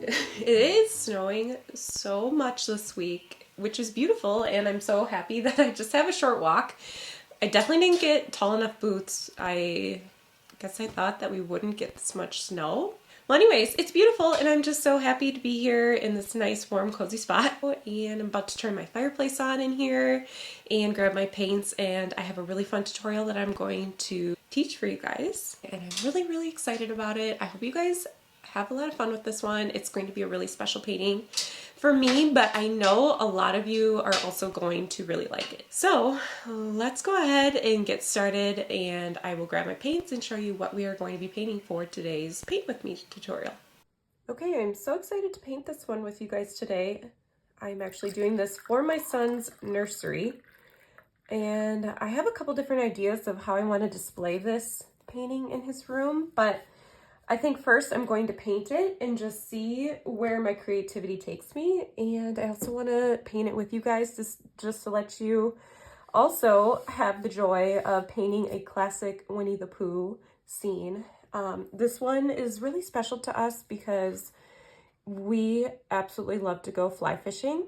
It is snowing so much this week, which is beautiful, and I'm so happy that I just have a short walk. I definitely didn't get tall enough boots. I guess I thought that we wouldn't get this much snow. Well, anyways, it's beautiful, and I'm just so happy to be here in this nice, warm, cozy spot. And I'm about to turn my fireplace on in here and grab my paints, and I have a really fun tutorial that I'm going to teach for you guys. And I'm really, really excited about it. I hope you guys have a lot of fun with this one. It's going to be a really special painting for me, but I know a lot of you are also going to really like it. So let's go ahead and get started, and I will grab my paints and show you what we are going to be painting for today's Paint With Me tutorial. Okay, I'm so excited to paint this one with you guys today. I'm actually doing this for my son's nursery, and I have a couple different ideas of how I want to display this painting in his room, but I think first I'm going to paint it and just see where my creativity takes me. And I also want to paint it with you guys just to let you also have the joy of painting a classic Winnie-the-Pooh scene. This one is really special to us because we absolutely love to go fly fishing.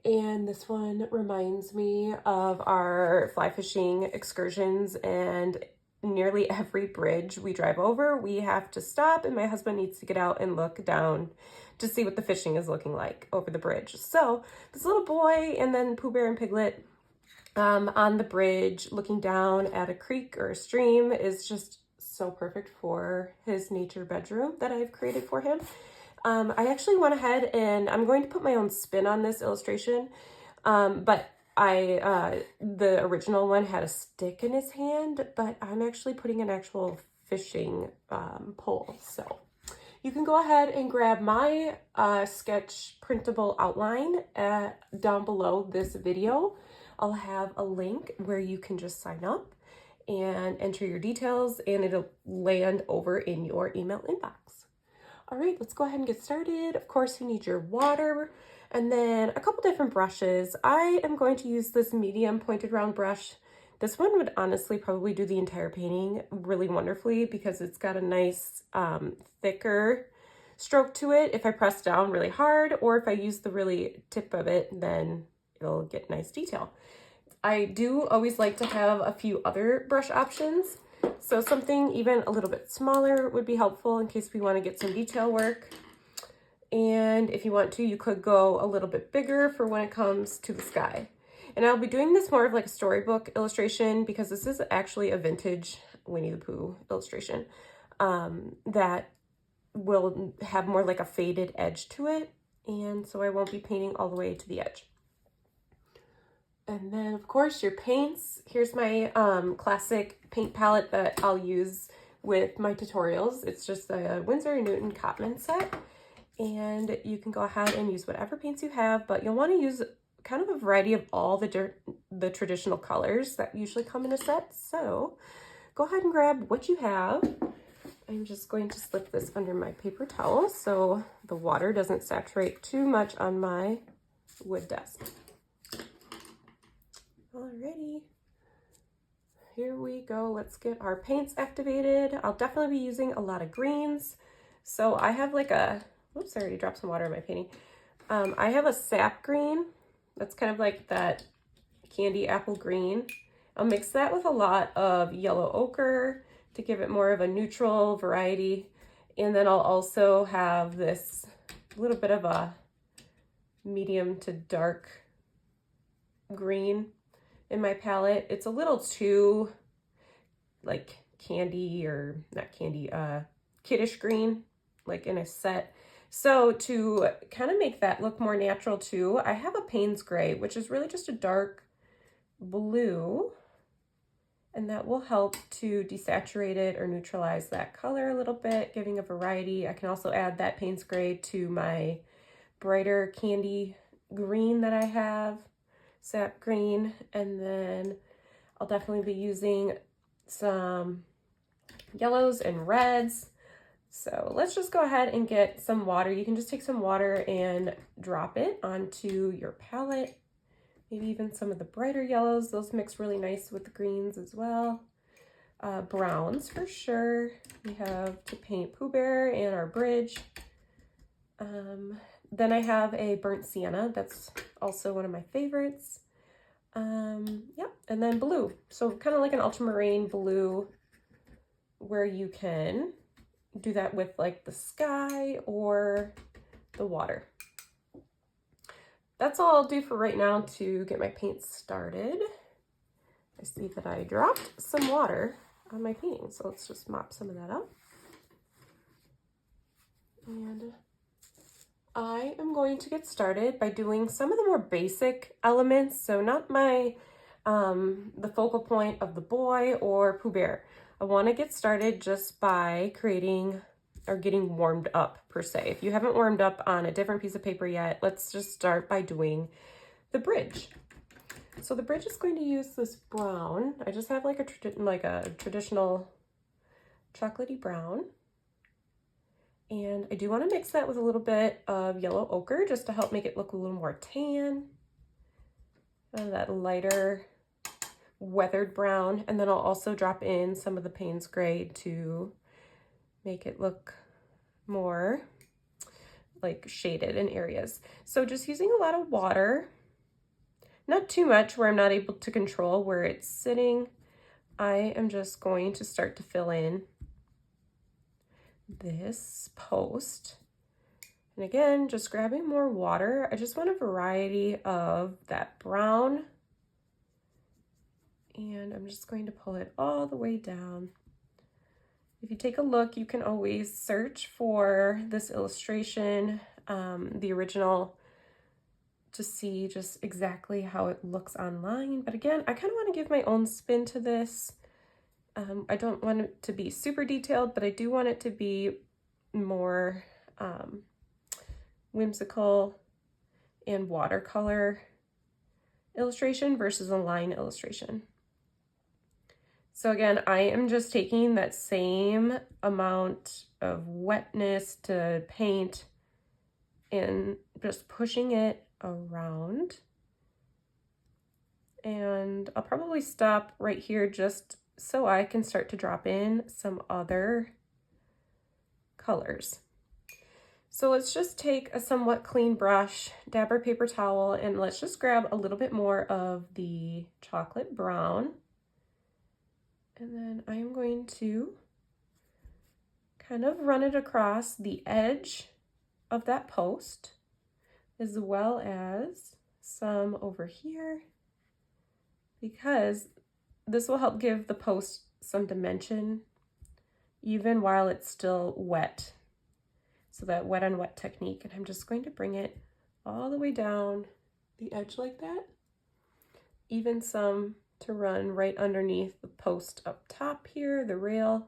And this one reminds me of our fly fishing excursions, and nearly every bridge we drive over, we have to stop, and my husband needs to get out and look down to see what the fishing is looking like over the bridge. So this little boy and then Pooh Bear and Piglet on the bridge looking down at a creek or a stream is just so perfect for his nature bedroom that I've created for him. I actually went ahead and I'm going to put my own spin on this illustration, but the original one had a stick in his hand, but I'm actually putting an actual fishing pole. So you can go ahead and grab my sketch printable outline down below this video. I'll have a link where you can just sign up and enter your details, and it'll land over in your email inbox. All right, let's go ahead and get started. Of course, you need your water and then a couple different brushes. I am going to use this medium pointed round brush. This one would honestly probably do the entire painting really wonderfully because it's got a nice thicker stroke to it if I press down really hard, or if I use the really tip of it, then it'll get nice detail. I do always like to have a few other brush options. So something even a little bit smaller would be helpful in case we want to get some detail work. And if you want to, you could go a little bit bigger for when it comes to the sky. And I'll be doing this more of like a storybook illustration because this is actually a vintage Winnie-the-Pooh illustration that will have more like a faded edge to it. And so I won't be painting all the way to the edge. And then, of course, your paints. Here's my classic paint palette that I'll use with my tutorials. It's just a Winsor & Newton Cotman set. And you can go ahead and use whatever paints you have, but you'll want to use kind of a variety of all the traditional colors that usually come in a set. So go ahead and grab what you have. I'm just going to slip this under my paper towel so the water doesn't saturate too much on my wood desk. Alrighty, here we go. Let's get our paints activated. I'll definitely be using a lot of greens. So I have like whoops, I already dropped some water in my painting. I have a sap green. That's kind of like that candy apple green. I'll mix that with a lot of yellow ochre to give it more of a neutral variety. And then I'll also have this little bit of a medium to dark green in my palette. It's a little too like candy, or not candy, kiddish green, like in a set. So to kind of make that look more natural too, I have a Payne's Gray, which is really just a dark blue, and that will help to desaturate it or neutralize that color a little bit, giving a variety. I can also add that Payne's Gray to my brighter candy green that I have, sap green, and then I'll definitely be using some yellows and reds. So let's just go ahead and get some water. You can just take some water and drop it onto your palette. Maybe even some of the brighter yellows. Those mix really nice with the greens as well. Browns for sure. We have to paint Pooh Bear and our bridge. Then I have a burnt sienna. That's also one of my favorites. Yeah, and then blue. So kind of like an ultramarine blue where you can do that with like the sky or the water. That's all I'll do for right now to get my paint started. I see that I dropped some water on my painting, so let's just mop some of that up. And I am going to get started by doing some of the more basic elements. So not my, the focal point of the boy or Pooh Bear. I want to get started just by creating or getting warmed up per se. If you haven't warmed up on a different piece of paper yet, let's just start by doing the bridge. So the bridge is going to use this brown. I just have like a traditional chocolatey brown. And I do want to mix that with a little bit of yellow ochre just to help make it look a little more tan. And that lighter weathered brown. And then I'll also drop in some of the Payne's Gray to make it look more like shaded in areas. So just using a lot of water, not too much where I'm not able to control where it's sitting. I am just going to start to fill in this post. And again, just grabbing more water. I just want a variety of that brown. And I'm just going to pull it all the way down. If you take a look, you can always search for this illustration, the original, to see just exactly how it looks online. But again, I kind of want to give my own spin to this. I don't want it to be super detailed, but I do want it to be more whimsical and watercolor illustration versus a line illustration. So again, I am just taking that same amount of wetness to paint and just pushing it around. And I'll probably stop right here just so I can start to drop in some other colors. So let's just take a somewhat clean brush, dab our paper towel, and let's just grab a little bit more of the chocolate brown. And then I am going to kind of run it across the edge of that post, as well as some over here, because this will help give the post some dimension even while it's still wet. So that wet on wet technique. And I'm just going to bring it all the way down the edge like that. Even some to run right underneath the post up top here, the rail,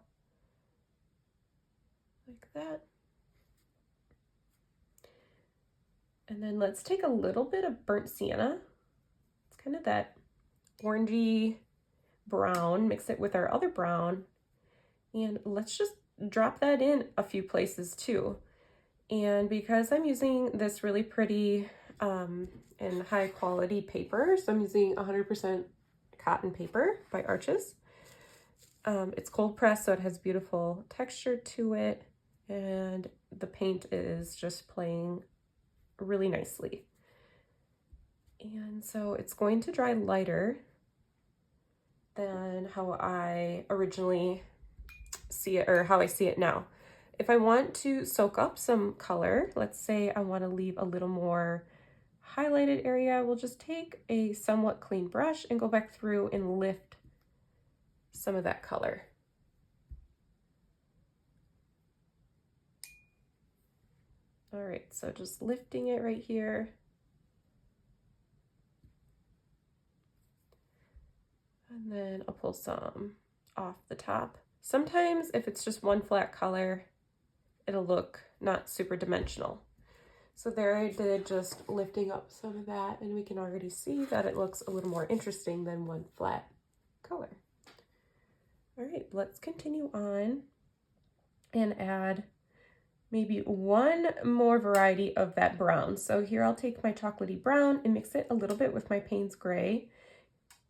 like that. And then let's take a little bit of burnt sienna. It's kind of that orangey brown, mix it with our other brown, and let's just drop that in a few places too. And because I'm using this really pretty and high quality paper, so I'm using 100% cotton paper by Arches. It's cold pressed, so it has beautiful texture to it, and the paint is just playing really nicely. And so it's going to dry lighter than how I originally see it, or how I see it now. If I want to soak up some color, let's say I want to leave a little more highlighted area, we'll just take a somewhat clean brush and go back through and lift some of that color. All right, so just lifting it right here. And then I'll pull some off the top. Sometimes if it's just one flat color, it'll look not super dimensional. So there I did, just lifting up some of that, and we can already see that it looks a little more interesting than one flat color. All right, let's continue on and add maybe one more variety of that brown. So here I'll take my chocolatey brown and mix it a little bit with my Payne's Gray.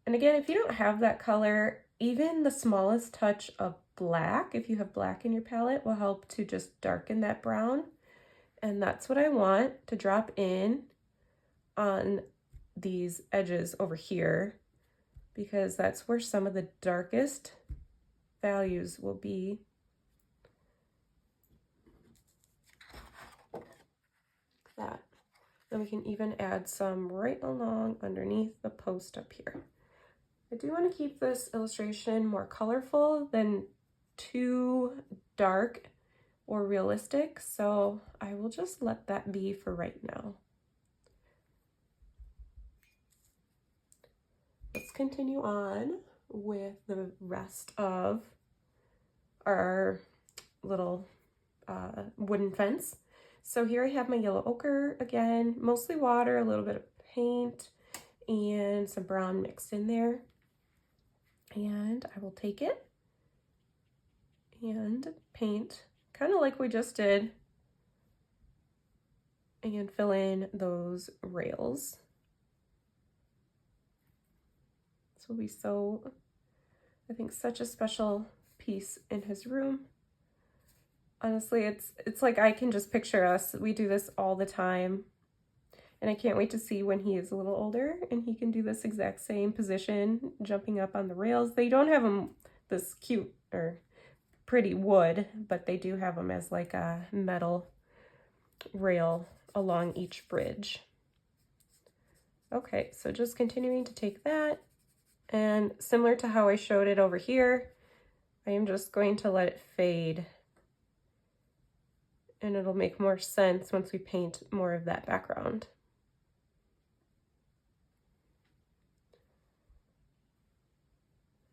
And again, if you don't have that color, even the smallest touch of black, if you have black in your palette, will help to just darken that brown And that's what I want to drop in on these edges over here, because that's where some of the darkest values will be. That. Then we can even add some right along underneath the post up here. I do want to keep this illustration more colorful than too dark or realistic, so I will just let that be for right now. Let's continue on with the rest of our little wooden fence. So here I have my yellow ochre again, mostly water, a little bit of paint, and some brown mixed in there. And I will take it and paint kind of like we just did and fill in those rails. This will be so, I think, such a special piece in his room. Honestly, it's like I can just picture us. We do this all the time. And I can't wait to see when he is a little older and he can do this exact same position, jumping up on the rails. They don't have him this cute or pretty wood, but they do have them as like a metal rail along each bridge. Okay, so just continuing to take that, and similar to how I showed it over here, I am just going to let it fade, and it'll make more sense once we paint more of that background.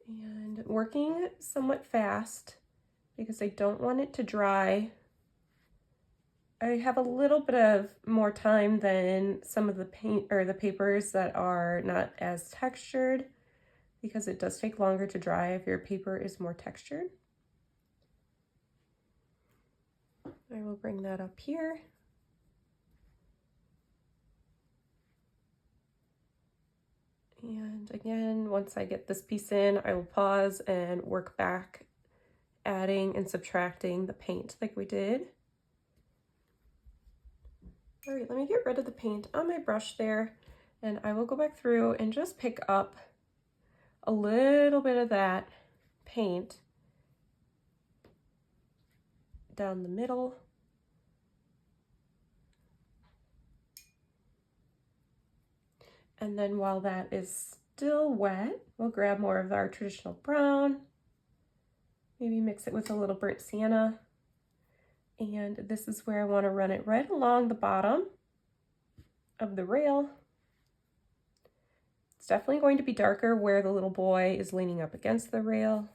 And working somewhat fast because I don't want it to dry. I have a little bit of more time than some of the paint or the papers that are not as textured, because it does take longer to dry if your paper is more textured. I will bring that up here. And again, once I get this piece in, I will pause and work back, adding and subtracting the paint like we did. All right, let me get rid of the paint on my brush there, and I will go back through and just pick up a little bit of that paint down the middle. And then while that is still wet, we'll grab more of our traditional brown, maybe mix it with a little burnt sienna. And this is where I want to run it right along the bottom of the rail. It's definitely going to be darker where the little boy is leaning up against the rail.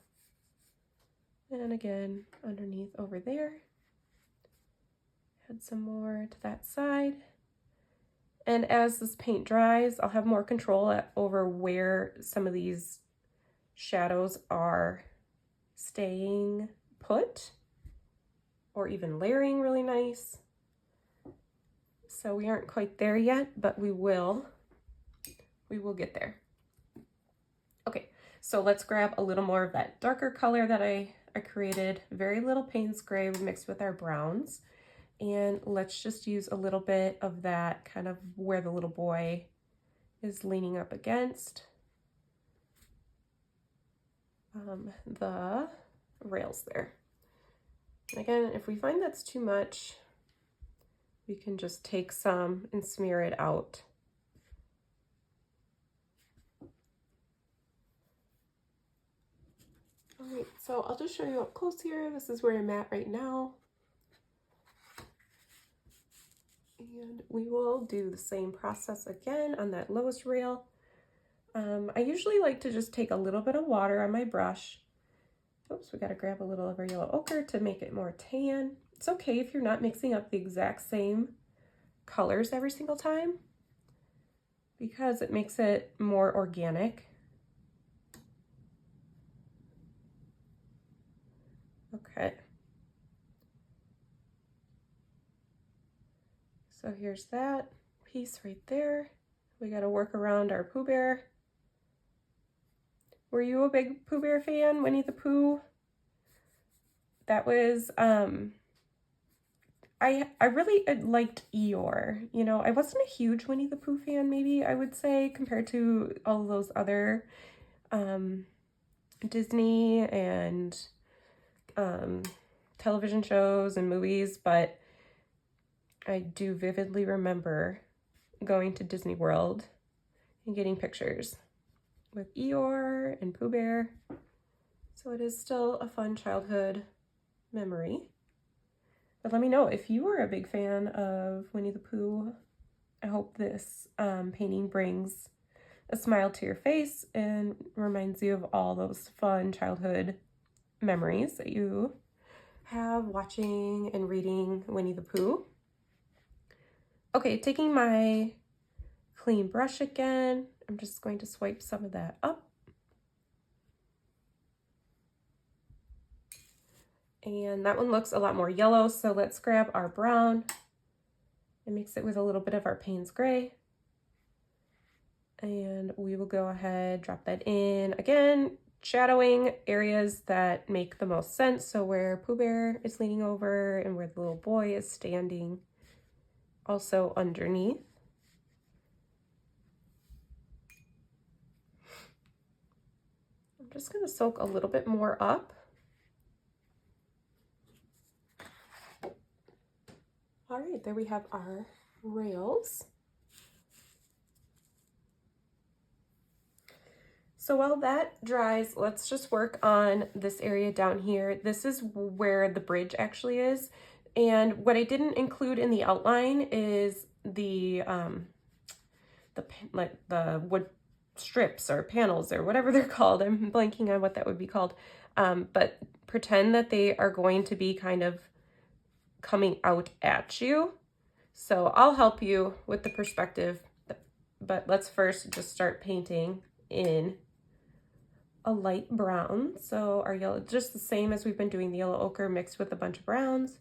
And again, underneath over there. Add some more to that side. And as this paint dries, I'll have more control over where some of these shadows are staying put or even layering really nice. So we aren't quite there yet, but we will get there. Okay, so let's grab a little more of that darker color that I created. Very little Payne's gray mixed with our browns. And let's just use a little bit of that kind of where the little boy is leaning up against the rails there. And again, if we find that's too much, we can just take some and smear it out. All right, so I'll just show you up close here. This is where I'm at right now. And we will do the same process again on that lowest rail. I usually like to just take a little bit of water on my brush. Oops, we got to grab a little of our yellow ochre to make it more tan. It's okay if you're not mixing up the exact same colors every single time, because it makes it more organic. Okay. So here's that piece right there. We got to work around our Pooh Bear. Were you a big Pooh Bear fan, Winnie-the-Pooh? That was I really liked Eeyore. You know, I wasn't a huge Winnie-the-Pooh fan, maybe I would say, compared to all of those other Disney and television shows and movies, but I do vividly remember going to Disney World and getting pictures with Eeyore and Pooh Bear. So it is still a fun childhood memory. But let me know if you are a big fan of Winnie the Pooh. I hope this painting brings a smile to your face and reminds you of all those fun childhood memories that you have watching and reading Winnie the Pooh. Okay, taking my clean brush again, I'm just going to swipe some of that up. And that one looks a lot more yellow, so let's grab our brown and mix it with a little bit of our Payne's Gray. And we will go ahead, drop that in. Again, shadowing areas that make the most sense. So where Pooh Bear is leaning over and where the little boy is standing, also underneath. I'm just gonna soak a little bit more up. All right, there we have our rails. So while that dries, let's just work on this area down here. This is where the bridge actually is. And what I didn't include in the outline is the wood strips or panels or whatever they're called. I'm blanking on what that would be called. But pretend that they are going to be kind of coming out at you. So I'll help you with the perspective, but let's first just start painting in a light brown. So our yellow, just the same as we've been doing, the yellow ochre mixed with a bunch of browns,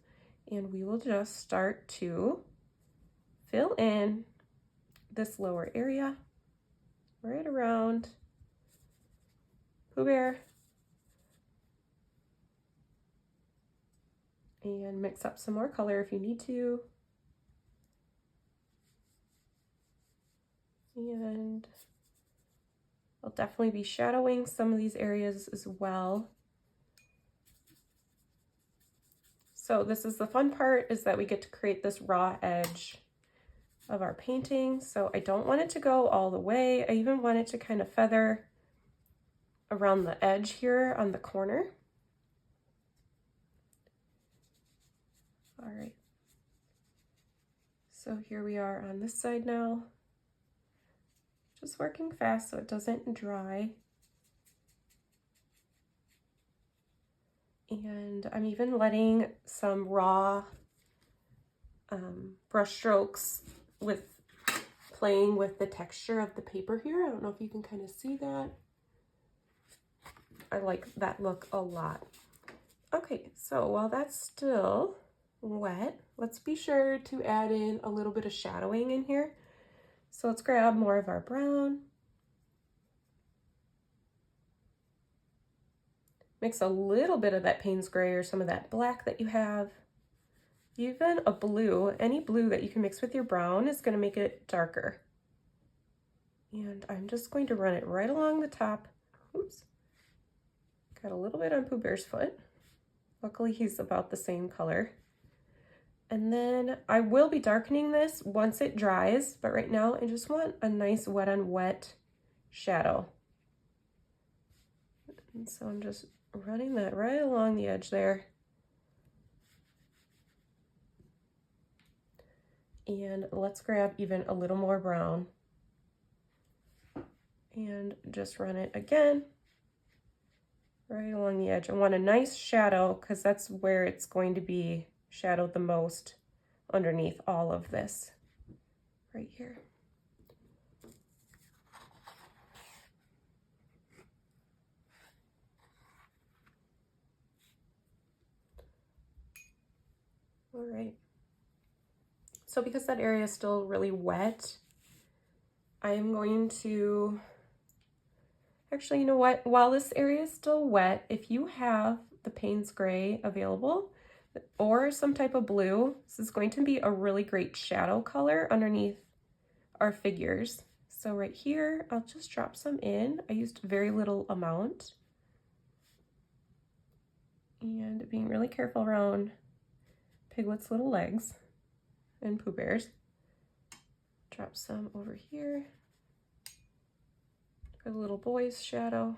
and we will just start to fill in this lower area right around Pooh Bear. And mix up some more color if you need to. And I'll definitely be shadowing some of these areas as well. So this is the fun part, is that we get to create this raw edge of our painting. So I don't want it to go all the way. I even want it to kind of feather around the edge here on the corner. All right, so here we are on this side now. Just working fast so it doesn't dry. And I'm even letting some raw brush strokes with playing with the texture of the paper here. I don't know if you can kind of see that. I like that look a lot. Okay, so while that's still wet, let's be sure to add in a little bit of shadowing in here. So let's grab more of our brown. Mix a little bit of that Payne's Gray or some of that black that you have. Even a blue, any blue that you can mix with your brown is going to make it darker. And I'm just going to run it right along the top. Oops. Got a little bit on Pooh Bear's foot. Luckily, he's about the same color. And then I will be darkening this once it dries, but right now I just want a nice wet on wet shadow. And so I'm just running that right along the edge there. And let's grab even a little more brown and just run it again right along the edge. I want a nice shadow because that's where it's going to be shadowed the most underneath all of this right here. All right. So because that area is still really wet, I'm going to, actually, you know what? While this area is still wet, if you have the Payne's Gray available, or some type of blue. This is going to be a really great shadow color underneath our figures. So right here, I'll just drop some in. I used very little amount. And being really careful around Piglet's little legs and Pooh Bear's. Drop some over here for the little boy's shadow.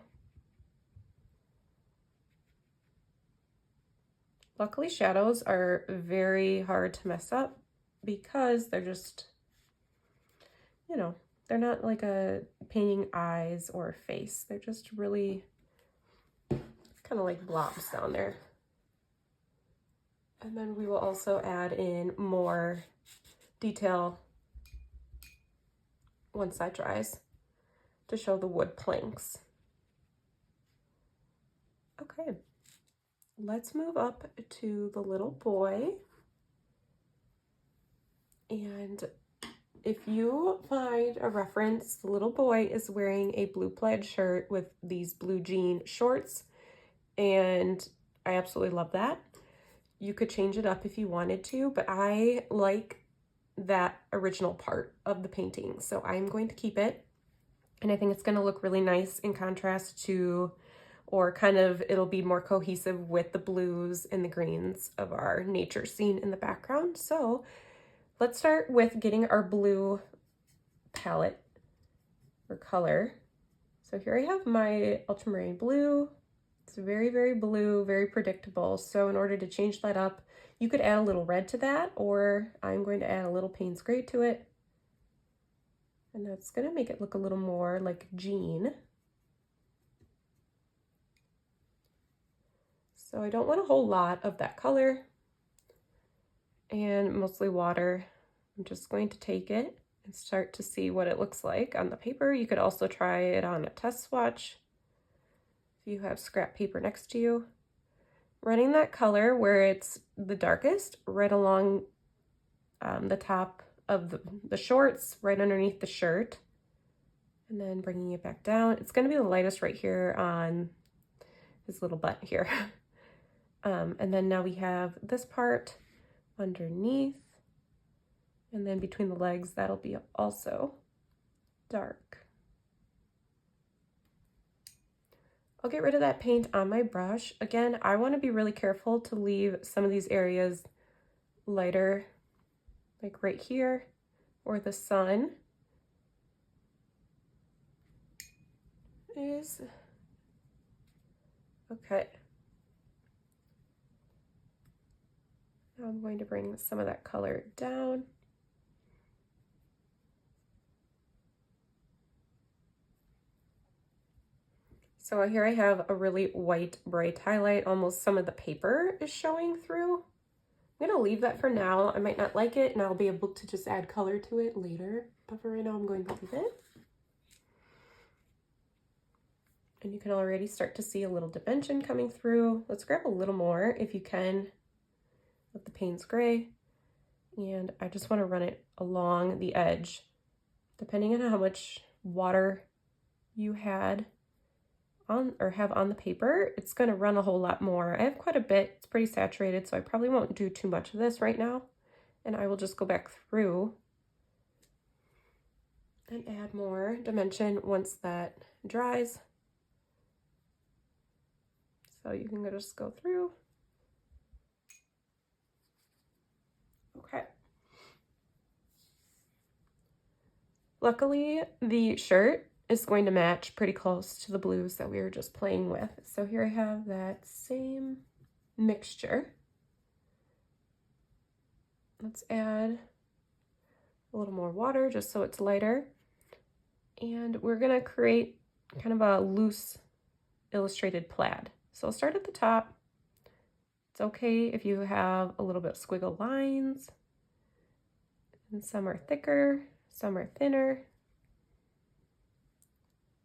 Luckily, shadows are very hard to mess up because they're just, you know, they're not like a painting eyes or a face. They're just really kind of like blobs down there. And then we will also add in more detail once that dries to show the wood planks. Okay, let's move up to the little boy. And if you find a reference, the little boy is wearing a blue plaid shirt with these blue jean shorts, and I absolutely love that. You could change it up if you wanted to, but I like that original part of the painting, so I'm going to keep it. And I think it's going to look really nice in contrast to, or kind of, it'll be more cohesive with the blues and the greens of our nature scene in the background. So let's start with getting our blue palette or color. So here I have my ultramarine blue. It's very, very blue, very predictable. So in order to change that up, you could add a little red to that, or I'm going to add a little Payne's Gray to it. And that's gonna make it look a little more like Jean. So I don't want a whole lot of that color, and mostly water. I'm just going to take it and start to see what it looks like on the paper. You could also try it on a test swatch if you have scrap paper next to you. Running that color where it's the darkest right along the top of the shorts, right underneath the shirt, and then bringing it back down. It's going to be the lightest right here on his little butt here. And then now we have this part underneath, and then between the legs, that'll be also dark. I'll get rid of that paint on my brush. Again, I want to be really careful to leave some of these areas lighter, like right here, or the sun is. Okay. Now I'm going to bring some of that color down. So here I have a really white, bright highlight. Almost some of the paper is showing through. I'm gonna leave that for now. I might not like it, and I'll be able to just add color to it later. But for right now, I'm going to leave it. And you can already start to see a little dimension coming through. Let's grab a little more, if you can, of the Payne's Gray. And I just want to run it along the edge. Depending on how much water you had on or have on the paper, it's going to run a whole lot more. I have quite a bit. It's pretty saturated, so I probably won't do too much of this right now. And I will just go back through and add more dimension once that dries. So you can just go through. Okay. Luckily, the shirt is going to match pretty close to the blues that we were just playing with. So here I have that same mixture. Let's add a little more water just so it's lighter. And we're gonna create kind of a loose illustrated plaid. So I'll start at the top. It's okay if you have a little bit of squiggle lines, and some are thicker, some are thinner.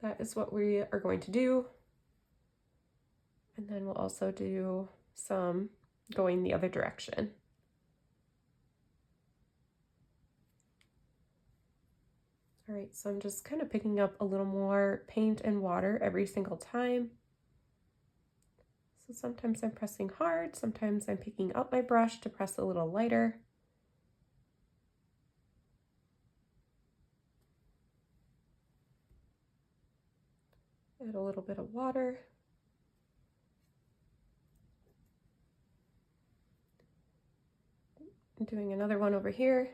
That is what we are going to do. And then we'll also do some going the other direction. All right, so I'm just kind of picking up a little more paint and water every single time. So sometimes I'm pressing hard, sometimes I'm picking up my brush to press a little lighter. Add a little bit of water. I'm doing another one over here.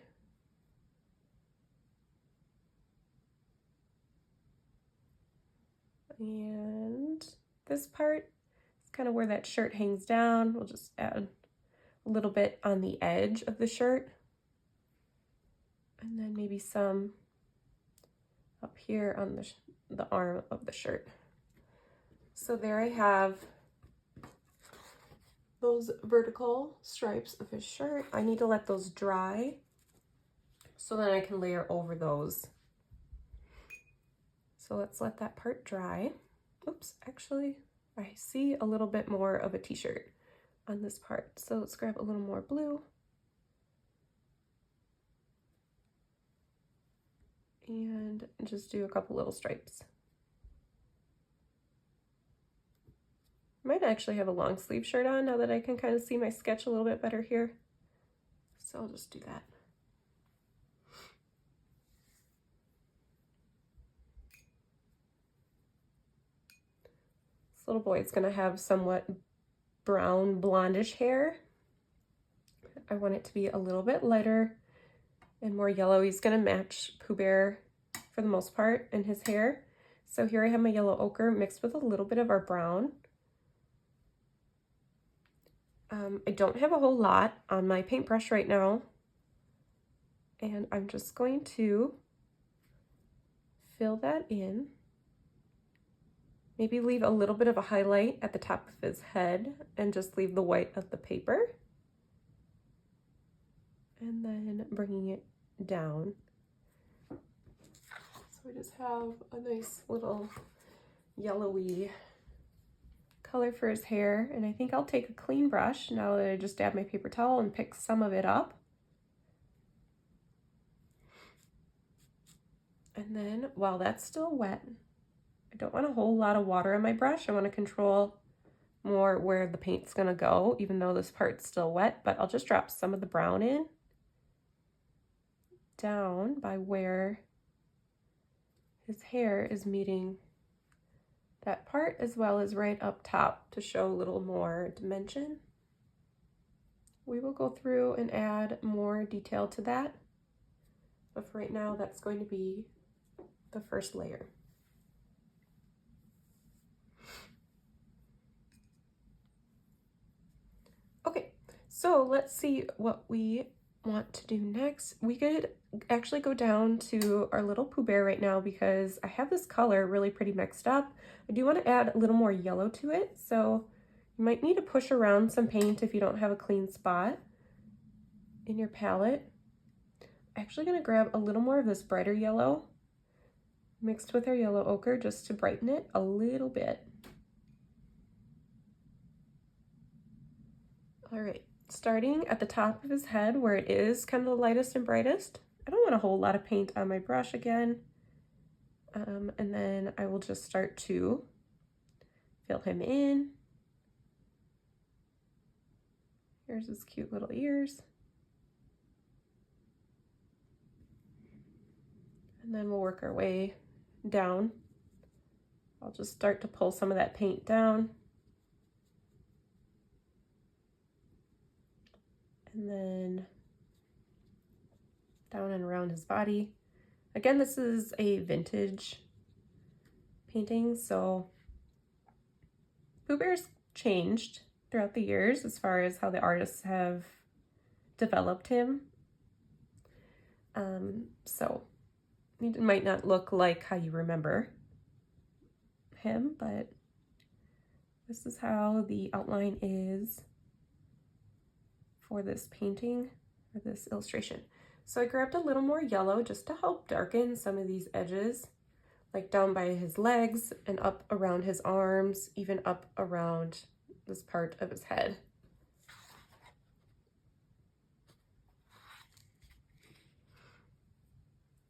And this part is kind of where that shirt hangs down. We'll just add a little bit on the edge of the shirt. And then maybe some up here on the arm of the shirt. So there I have those vertical stripes of his shirt. I need to let those dry so then I can layer over those. So let's let that part dry. Oops, actually, I see a little bit more of a t-shirt on this part. So let's grab a little more blue. And just do a couple little stripes. Might actually have a long sleeve shirt on now that I can kind of see my sketch a little bit better here. So I'll just do that. This little boy is going to have somewhat brown blondish hair. I want it to be a little bit lighter and more yellow. He's going to match Pooh Bear for the most part in his hair. So here I have my yellow ochre mixed with a little bit of our brown. I don't have a whole lot on my paintbrush right now, and I'm just going to fill that in. Maybe leave a little bit of a highlight at the top of his head and just leave the white of the paper. And then bringing it down. So we just have a nice little yellowy color for his hair, and I think I'll take a clean brush now that I just dab my paper towel and pick some of it up. And then while that's still wet, I don't want a whole lot of water on my brush. I want to control more where the paint's gonna go, even though this part's still wet, but I'll just drop some of the brown in down by where his hair is meeting that part, as well as right up top to show a little more dimension. We will go through and add more detail to that, but for right now that's going to be the first layer. Okay, so let's see what we want to do next. We could actually go down to our little Pooh Bear right now because I have this color really pretty mixed up. I do want to add a little more yellow to it, so you might need to push around some paint if you don't have a clean spot in your palette. I'm actually going to grab a little more of this brighter yellow mixed with our yellow ochre just to brighten it a little bit. All right, starting at the top of his head where it is kind of the lightest and brightest. I don't want a whole lot of paint on my brush again. And then I will just start to fill him in. Here's his cute little ears. And then we'll work our way down. I'll just start to pull some of that paint down. And then down and around his body. Again, this is a vintage painting, so Pooh Bear's changed throughout the years as far as how the artists have developed him. So it might not look like how you remember him, but this is how the outline is for this painting, or this illustration. So I grabbed a little more yellow just to help darken some of these edges, like down by his legs and up around his arms, even up around this part of his head.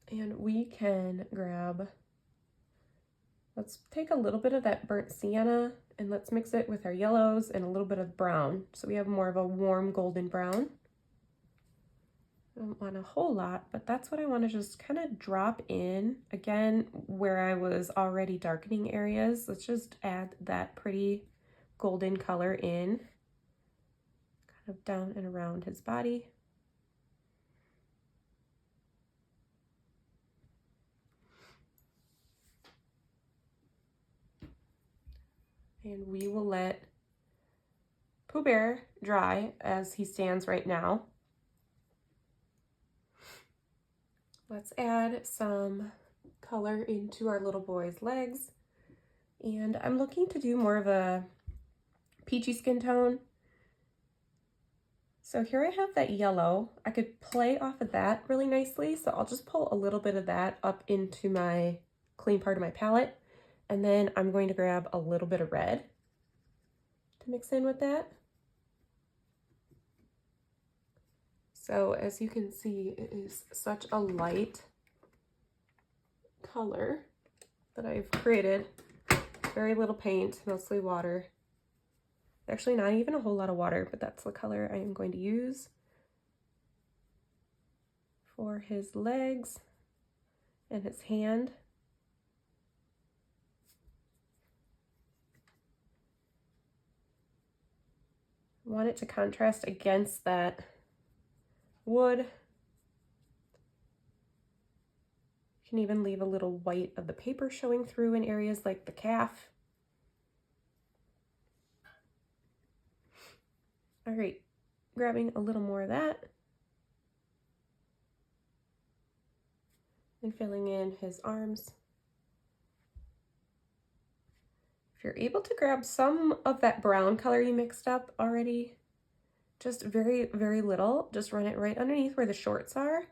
And we can grab Let's take a little bit of that burnt sienna and let's mix it with our yellows and a little bit of brown. So we have more of a warm golden brown. I don't want a whole lot, but that's what I want to just kind of drop in. Again, where I was already darkening areas, let's just add that pretty golden color in, kind of down and around his body. And we will let Pooh Bear dry as he stands right now. Let's add some color into our little boy's legs. And I'm looking to do more of a peachy skin tone. So here I have that yellow. I could play off of that really nicely. So I'll just pull a little bit of that up into my clean part of my palette. And then I'm going to grab a little bit of red to mix in with that. So as you can see, it is such a light color that I've created. Very little paint, mostly water. Actually, not even a whole lot of water, but that's the color I am going to use for his legs and his hand. I want it to contrast against that wood. You can even leave a little white of the paper showing through in areas like the calf. All right, grabbing a little more of that and filling in his arms. If you're able to grab some of that brown color you mixed up already, just very, very little, just run it right underneath where the shorts are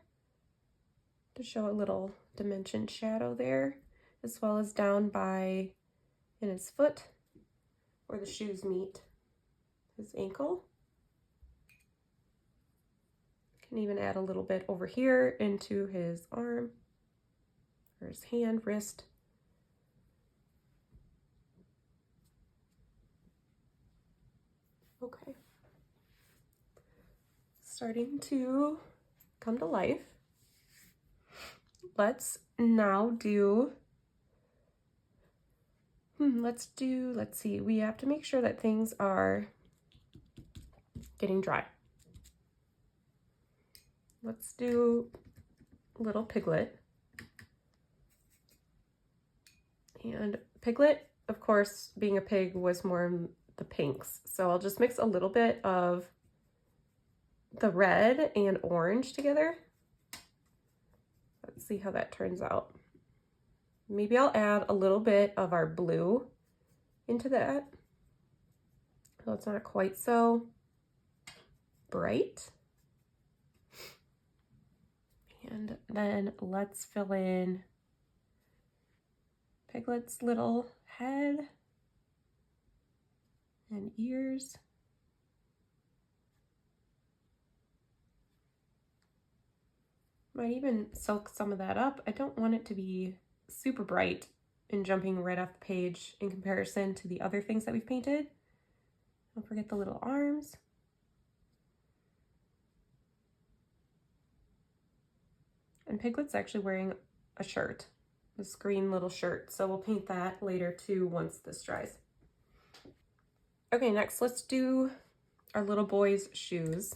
to show a little dimension shadow there, as well as down by in his foot where the shoes meet his ankle. Can even add a little bit over here into his arm or his hand, wrist. Okay. Starting to come to life. Let's now do, let's see, we have to make sure that things are getting dry. Let's do little Piglet. And Piglet, of course, being a pig, was more the pinks. So I'll just mix a little bit of the red and orange together. Let's see how that turns out. Maybe I'll add a little bit of our blue into that, so it's not quite so bright. And then let's fill in Piglet's little head and ears. Might even silk some of that up. I don't want it to be super bright and jumping right off the page in comparison to the other things that we've painted. Don't forget the little arms. And Piglet's actually wearing a shirt, this green little shirt. So we'll paint that later too once this dries. Okay, next let's do our little boy's shoes.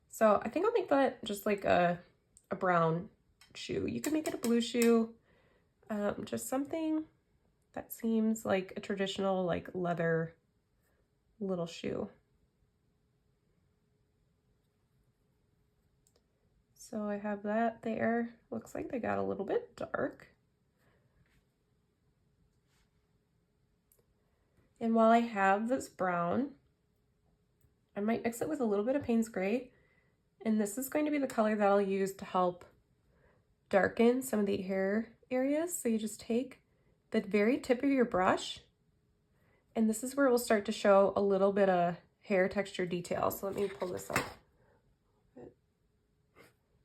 So I think I'll make that just like a brown shoe. You could make it a blue shoe, just something that seems like a traditional like leather little shoe. So I have that there. Looks like they got a little bit dark. And while I have this brown, I might mix it with a little bit of Payne's Gray. And this is going to be the color that I'll use to help darken some of the hair areas. So you just take the very tip of your brush, and this is where we'll start to show a little bit of hair texture detail. So let me pull this up.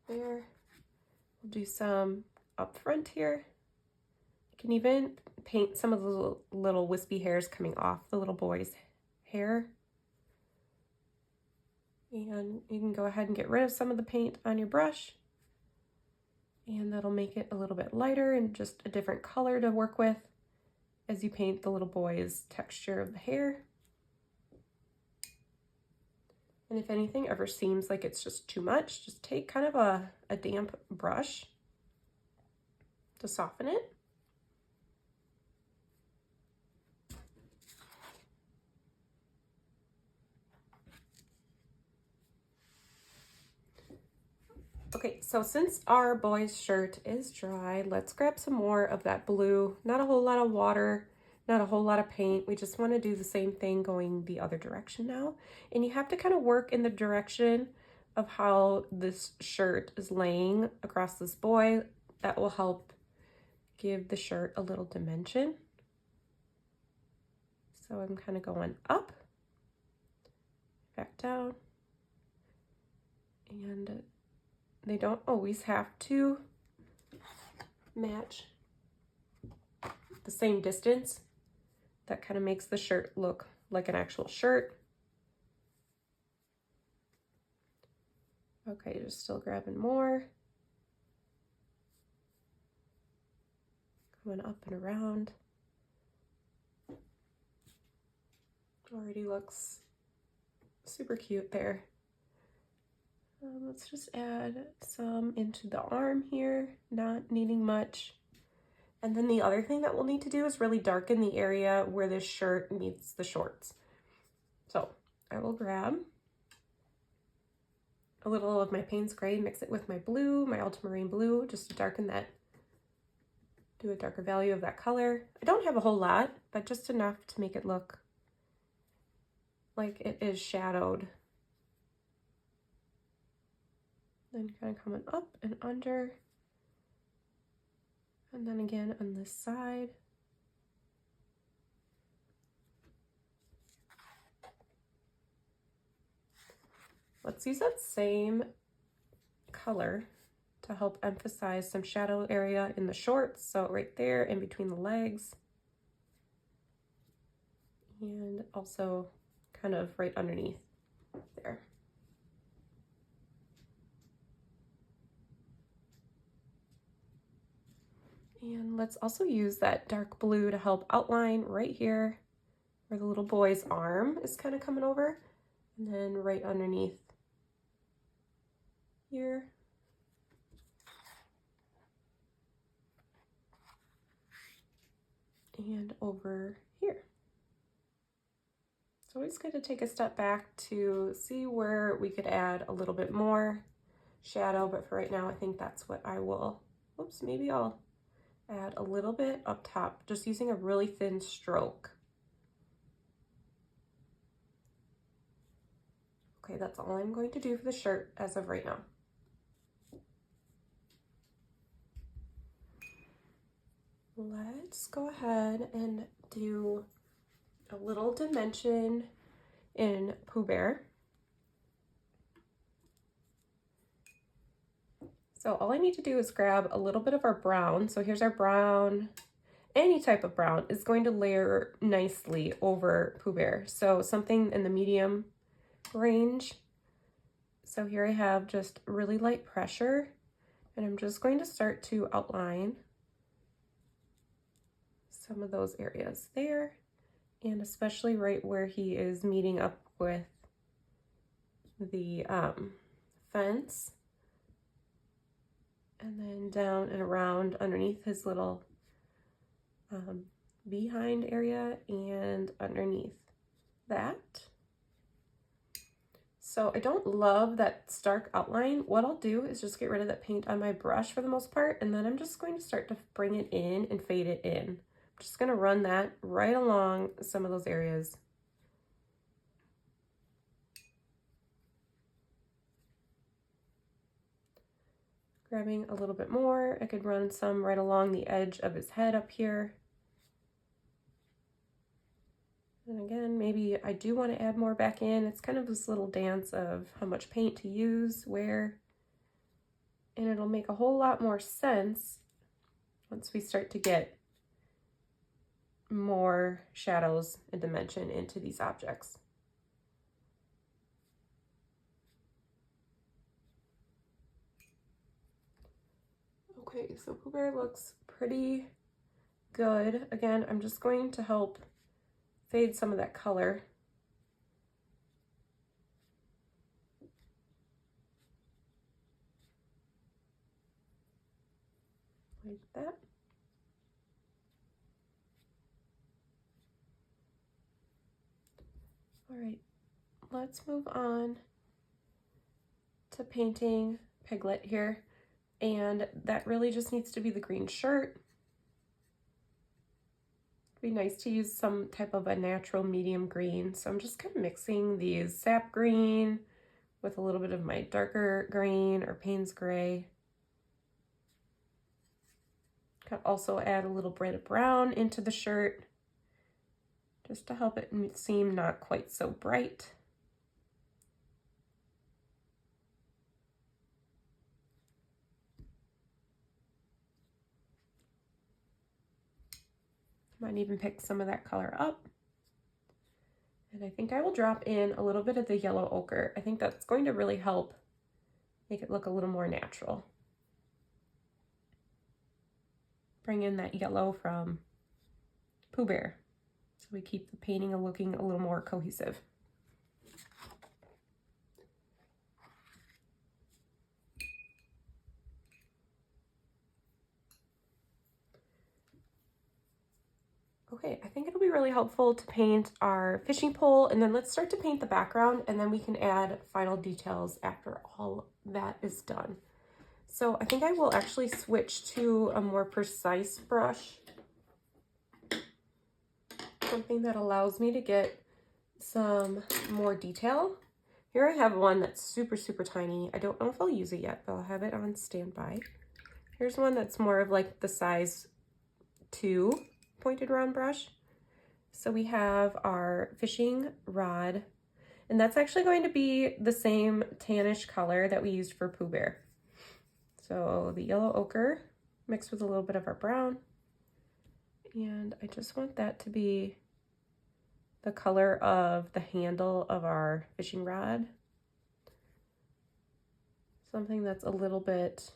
There. We'll do some up front here. You can even paint some of the little wispy hairs coming off the little boy's hair. And you can go ahead and get rid of some of the paint on your brush. And that'll make it a little bit lighter and just a different color to work with as you paint the little boy's texture of the hair. And if anything ever seems like it's just too much, just take kind of a damp brush to soften it. Okay, so since our boy's shirt is dry, let's grab some more of that blue. Not a whole lot of water, not a whole lot of paint. We just want to do the same thing going the other direction now. And you have to kind of work in the direction of how this shirt is laying across this boy. That will help give the shirt a little dimension. So I'm kind of going up, back down, and they don't always have to match the same distance. That kind of makes the shirt look like an actual shirt. Okay, just still grabbing more. Coming up and around. Already looks super cute there. Let's just add some into the arm here, not needing much. And then the other thing that we'll need to do is really darken the area where this shirt meets the shorts. So I will grab a little of my Payne's Gray, mix it with my blue, my ultramarine blue, just to darken that, do a darker value of that color. I don't have a whole lot, but just enough to make it look like it is shadowed. Then kind of coming up and under. And then again on this side. Let's use that same color to help emphasize some shadow area in the shorts. So right there in between the legs. And also kind of right underneath there. And let's also use that dark blue to help outline right here where the little boy's arm is kind of coming over, and then right underneath here. And over here. So we're just going to take a step back to see where we could add a little bit more shadow, but for right now I think that's what I will, oops, maybe I'll add a little bit up top, just using a really thin stroke. Okay, that's all I'm going to do for the shirt as of right now. Let's go ahead and do a little dimension in Pooh Bear. So all I need to do is grab a little bit of our brown. So here's our brown. Any type of brown is going to layer nicely over Pooh Bear. So something in the medium range. So here I have just really light pressure, and I'm just going to start to outline some of those areas there, and especially right where he is meeting up with the fence. And then down and around underneath his little behind area and underneath that. So I don't love that stark outline. What I'll do is just get rid of that paint on my brush for the most part, and then I'm just going to start to bring it in and fade it in. I'm just going to run that right along some of those areas. Grabbing a little bit more, I could run some right along the edge of his head up here. And again, maybe I do want to add more back in. It's kind of this little dance of how much paint to use, where, and it'll make a whole lot more sense once we start to get more shadows and dimension into these objects. Okay, so Pooh Bear looks pretty good. Again, I'm just going to help fade some of that color. Like that. All right, let's move on to painting Piglet here. And that really just needs to be the green shirt. It'd be nice to use some type of a natural medium green. So I'm just kind of mixing these sap green with a little bit of my darker green or Payne's gray. Could also add a little bit of brown into the shirt just to help it seem not quite so bright. Might even pick some of that color up. And I think I will drop in a little bit of the yellow ochre. I think that's going to really help make it look a little more natural. Bring in that yellow from Pooh Bear so we keep the painting looking a little more cohesive. Okay, I think it'll be really helpful to paint our fishing pole, and then let's start to paint the background, and then we can add final details after all that is done. So I think I will actually switch to a more precise brush, something that allows me to get some more detail. Here I have one that's super, super tiny. I don't know if I'll use it yet, but I'll have it on standby. Here's one that's more of like the size 2 pointed round brush. So we have our fishing rod, and that's actually going to be the same tannish color that we used for Pooh Bear. So the yellow ochre mixed with a little bit of our brown, and I just want that to be the color of the handle of our fishing rod. Something that's a little bit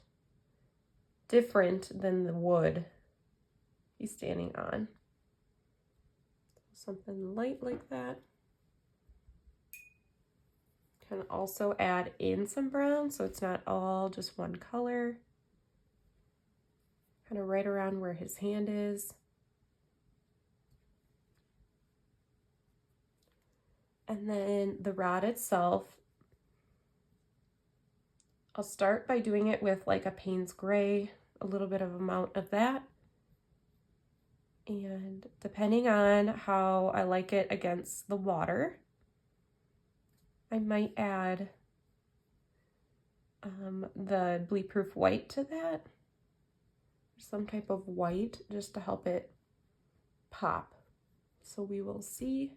different than the wood he's standing on. Something light like that. Can also add in some brown so it's not all just one color. Kind of right around where his hand is. And then the rod itself, I'll start by doing it with like a Payne's gray, a little bit of amount of that. And depending on how I like it against the water, I might add the bleed-proof white to that. Some type of white just to help it pop. So we will see.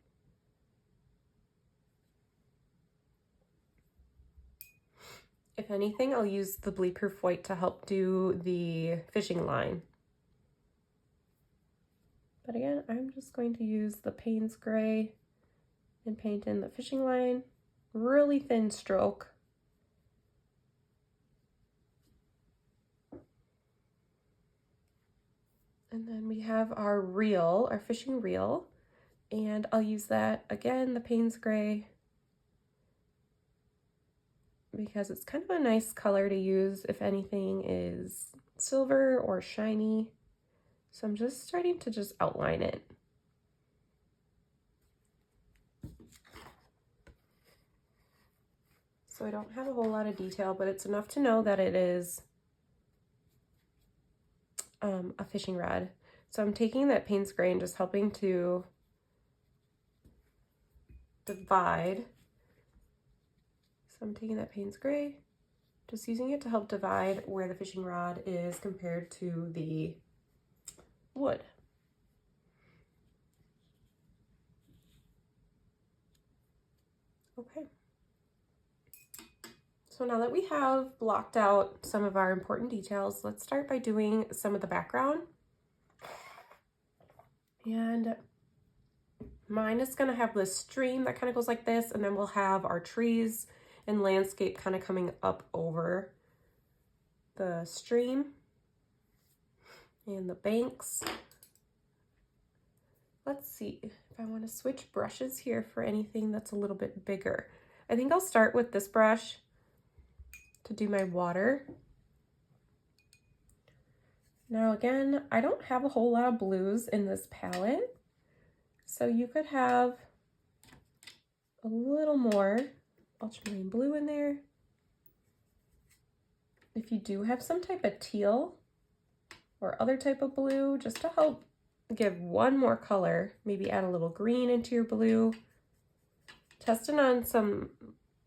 If anything, I'll use the bleed-proof white to help do the fishing line. But again, I'm just going to use the Payne's gray and paint in the fishing line. Really thin stroke. And then we have our reel, our fishing reel, and I'll use that again, the Payne's gray, because it's kind of a nice color to use if anything is silver or shiny. So I'm just starting to just outline it. So I don't have a whole lot of detail, but it's enough to know that it is a fishing rod. So I'm taking that Payne's gray and just helping to divide. So I'm taking that Payne's gray, just using it to help divide where the fishing rod is compared to the wood. Okay. So now that we have blocked out some of our important details, let's start by doing some of the background. And mine is gonna have this stream that kind of goes like this, and then we'll have our trees and landscape kind of coming up over the stream and the banks. Let's see if I want to switch brushes here for anything that's a little bit bigger. I think I'll start with this brush to do my water. Now again, I don't have a whole lot of blues in this palette, so you could have a little more ultramarine blue in there. If you do have some type of teal or other type of blue, just to help give one more color, maybe add a little green into your blue. Testing on some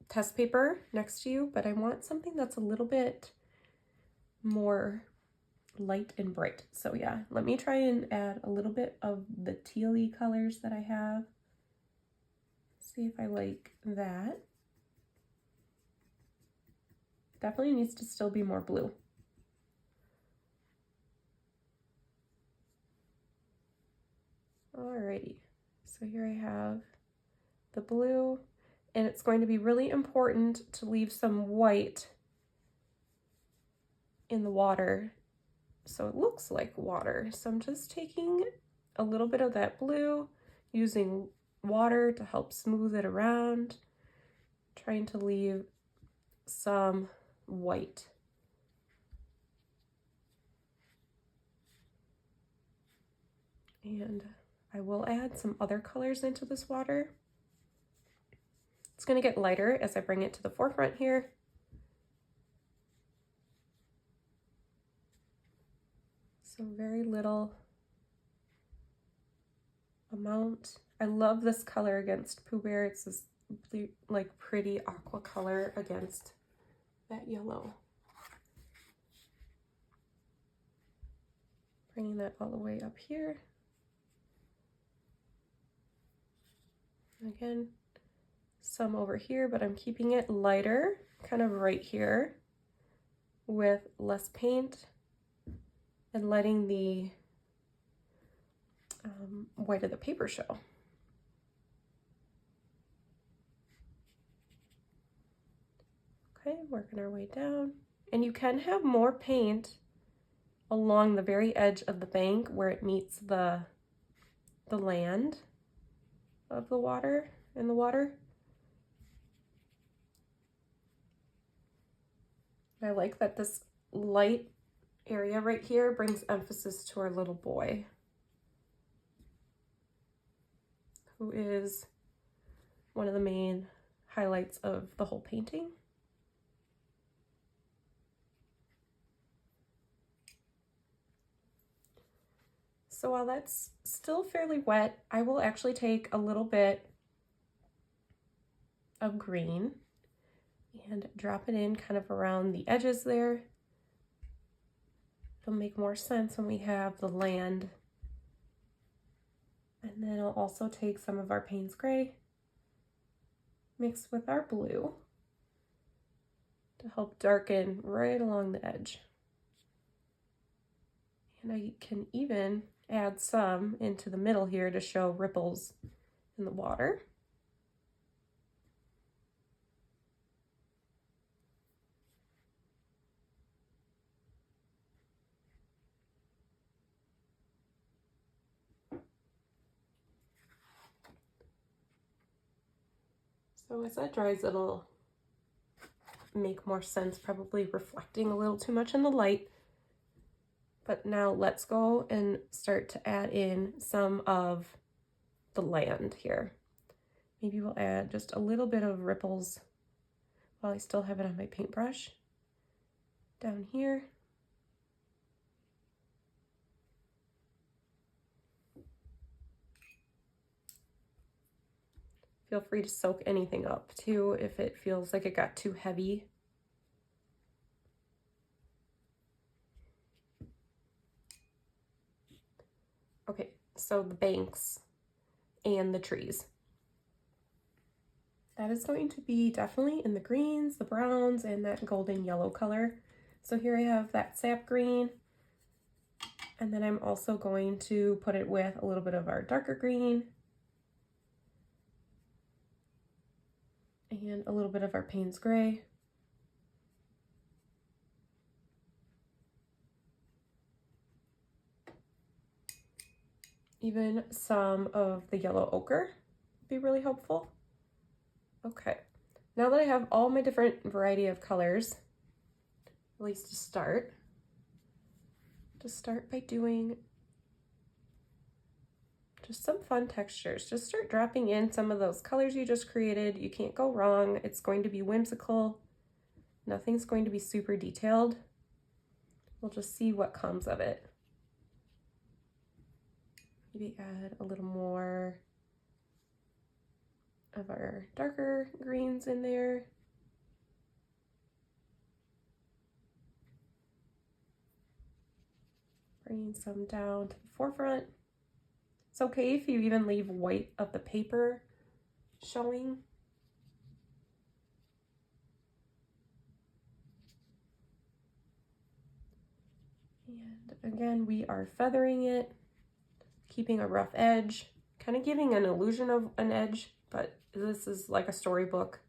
test paper next to you, but I want something that's a little bit more light and bright. So yeah, let me try and add a little bit of the teal-y colors that I have. See if I like that. Definitely needs to still be more blue. Alrighty, so here I have the blue, and it's going to be really important to leave some white in the water so it looks like water. So I'm just taking a little bit of that blue, using water to help smooth it around, trying to leave some white. And I will add some other colors into this water. It's going to get lighter as I bring it to the forefront here. So very little amount. I love this color against Pooh Bear. It's this like pretty aqua color against that yellow. Bringing that all the way up here. Again, some over here, but I'm keeping it lighter, kind of right here with less paint and letting the white of the paper show. Okay, working our way down. And you can have more paint along the very edge of the bank where it meets the land of the water in the water. I like that this light area right here brings emphasis to our little boy, who is one of the main highlights of the whole painting. So while that's still fairly wet, I will actually take a little bit of green and drop it in kind of around the edges there. It'll make more sense when we have the land. And then I'll also take some of our Payne's Gray mixed with our blue to help darken right along the edge. And I can even add some into the middle here to show ripples in the water. So as that dries, it'll make more sense, probably reflecting a little too much in the light. But now let's go and start to add in some of the land here. Maybe we'll add just a little bit of ripples while I still have it on my paintbrush down here. Feel free to soak anything up too if it feels like it got too heavy. Okay, so the banks and the trees. That is going to be definitely in the greens, the browns, and that golden yellow color. So here I have that sap green And then I'm also going to put it with a little bit of our darker green and a little bit of our Payne's Gray. Even some of the yellow ochre would be really helpful. Okay, now that I have all my different variety of colors, at least to start by doing just some fun textures. Just start dropping in some of those colors you just created. You can't go wrong. It's going to be whimsical. Nothing's going to be super detailed. We'll just see what comes of it. Maybe add a little more of our darker greens in there. Bringing some down to the forefront. It's okay if you even leave white of the paper showing. And again, we are feathering it, keeping a rough edge, kind of giving an illusion of an edge, but this is like a storybook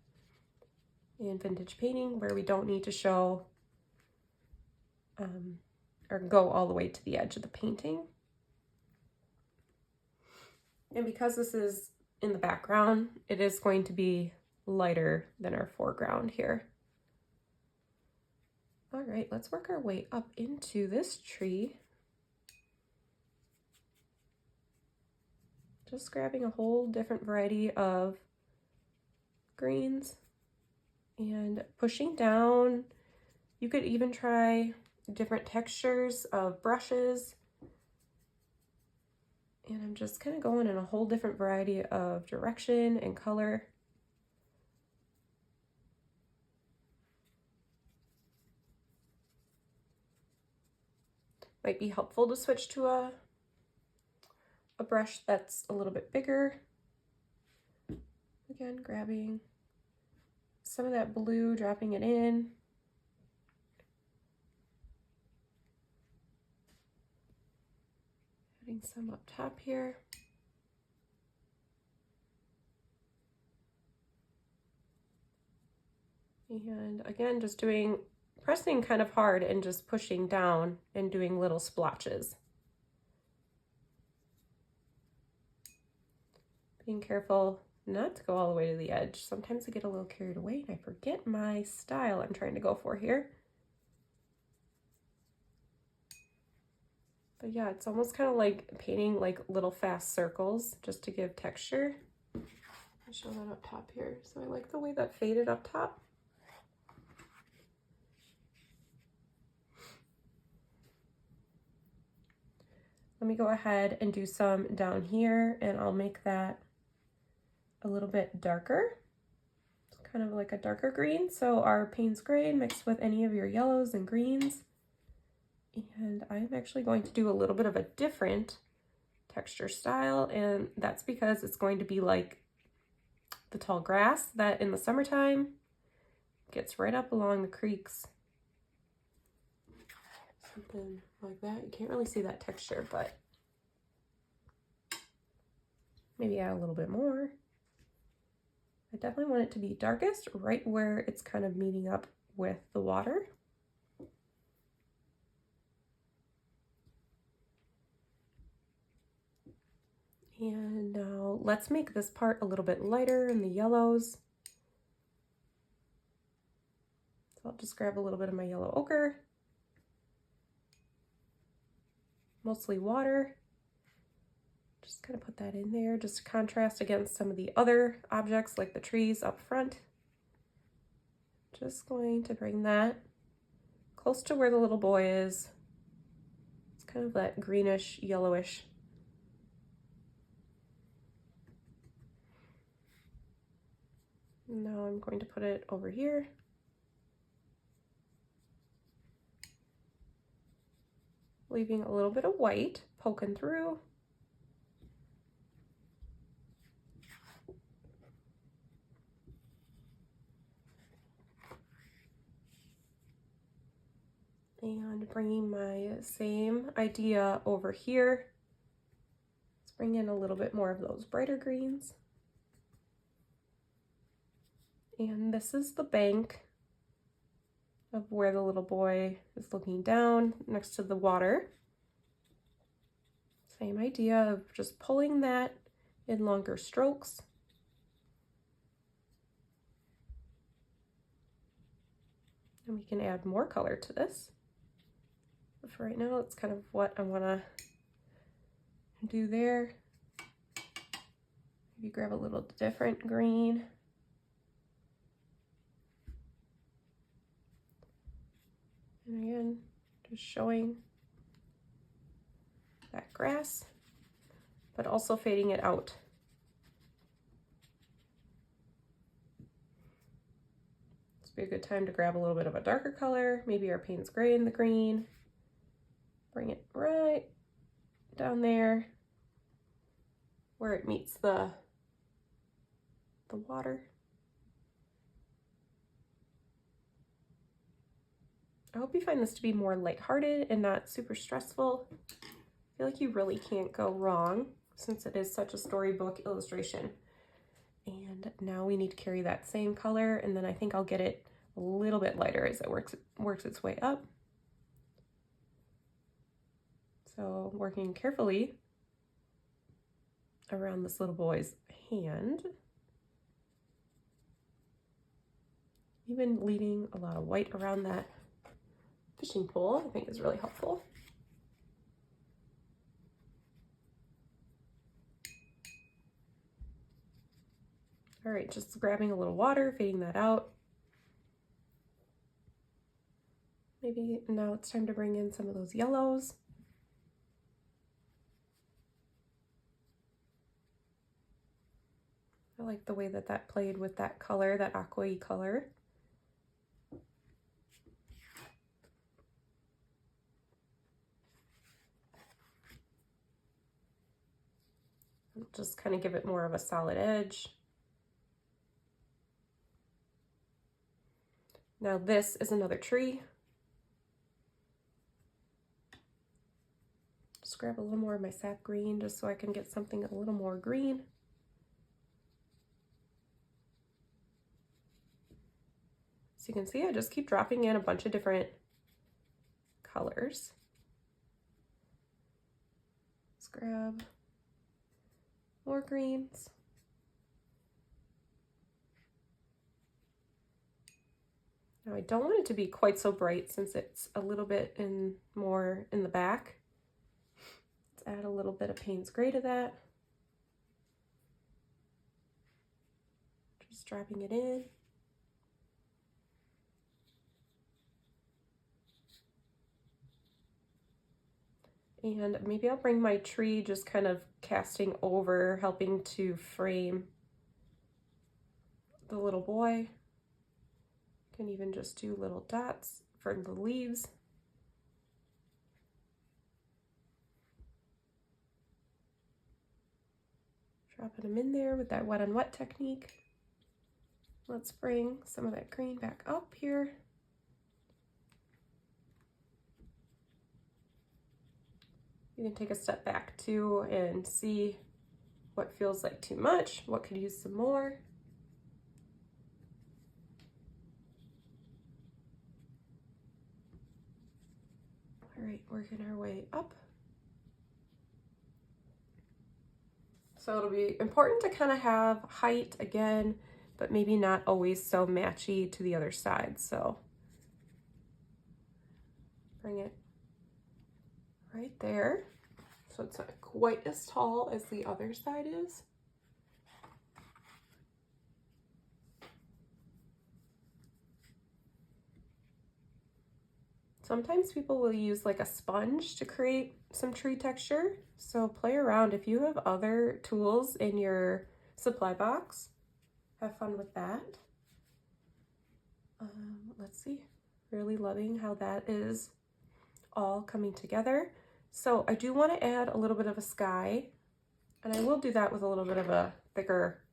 in vintage painting where we don't need to show or go all the way to the edge of the painting. And because this is in the background, it is going to be lighter than our foreground here. All right, let's work our way up into this tree. Just grabbing a whole different variety of greens and pushing down. You could even try different textures of brushes. And I'm just kind of going in a whole different variety of direction and color. Might be helpful to switch to a brush that's a little bit bigger. Again, grabbing some of that blue, dropping it in. Adding some up top here. And again, just pressing kind of hard and just pushing down and doing little splotches. Being careful not to go all the way to the edge. Sometimes I get a little carried away and I forget my style I'm trying to go for here. But yeah, it's almost kind of like painting like little fast circles just to give texture. I'll show that up top here. So I like the way that faded up top. Let me go ahead and do some down here, and I'll make that a little bit darker. It's kind of like a darker green. So our Payne's Gray mixed with any of your yellows and greens. And I'm actually going to do a little bit of a different texture style, and that's because it's going to be like the tall grass that in the summertime gets right up along the creeks. Something like that. You can't really see that texture, but maybe add a little bit more. I definitely want it to be darkest right where it's kind of meeting up with the water. And now let's make this part a little bit lighter in the yellows. So I'll just grab a little bit of my yellow ochre, mostly water. Just kind of put that in there just to contrast against some of the other objects like the trees up front. Just going to bring that close to where the little boy is. It's kind of that greenish, yellowish. Now I'm going to put it over here. Leaving a little bit of white poking through. And bringing my same idea over here. Let's bring in a little bit more of those brighter greens. And this is the bank of where the little boy is looking down next to the water. Same idea of just pulling that in longer strokes. And we can add more color to this. But for right now, it's kind of what I want to do there. Maybe grab a little different green. And again, just showing that grass, but also fading it out. This would be a good time to grab a little bit of a darker color, maybe our Payne's Gray in the green. Bring it right down there where it meets the water. I hope you find this to be more lighthearted and not super stressful. I feel like you really can't go wrong since it is such a storybook illustration. And now we need to carry that same color, and then I think I'll get it a little bit lighter as it works its way up. So working carefully around this little boy's hand. Even leaving a lot of white around that fishing pole, I think is really helpful. All right, just grabbing a little water, fading that out. Maybe now it's time to bring in some of those yellows. I like the way that that played with that color, that aqua-y color. Just kind of give it more of a solid edge. Now this is another tree. Just grab a little more of my sap green just so I can get something a little more green. So you can see I just keep dropping in a bunch of different colors. Let's grab more greens. Now I don't want it to be quite so bright since it's a little bit more in the back. Let's add a little bit of Payne's Gray to that. Just dropping it in. And maybe I'll bring my tree just kind of casting over, helping to frame the little boy. Can even just do little dots for the leaves. Dropping them in there with that wet on wet technique. Let's bring some of that green back up here. You can take a step back too and see what feels like too much, what could use some more. All right, working our way up. So it'll be important to kind of have height again, but maybe not always so matchy to the other side. So bring it right there. So it's not quite as tall as the other side is. Sometimes people will use like a sponge to create some tree texture. So play around. If you have other tools in your supply box, have fun with that. Let's see, really loving how that is all coming together. So I do want to add a little bit of a sky, and I will do that with a little bit of a thicker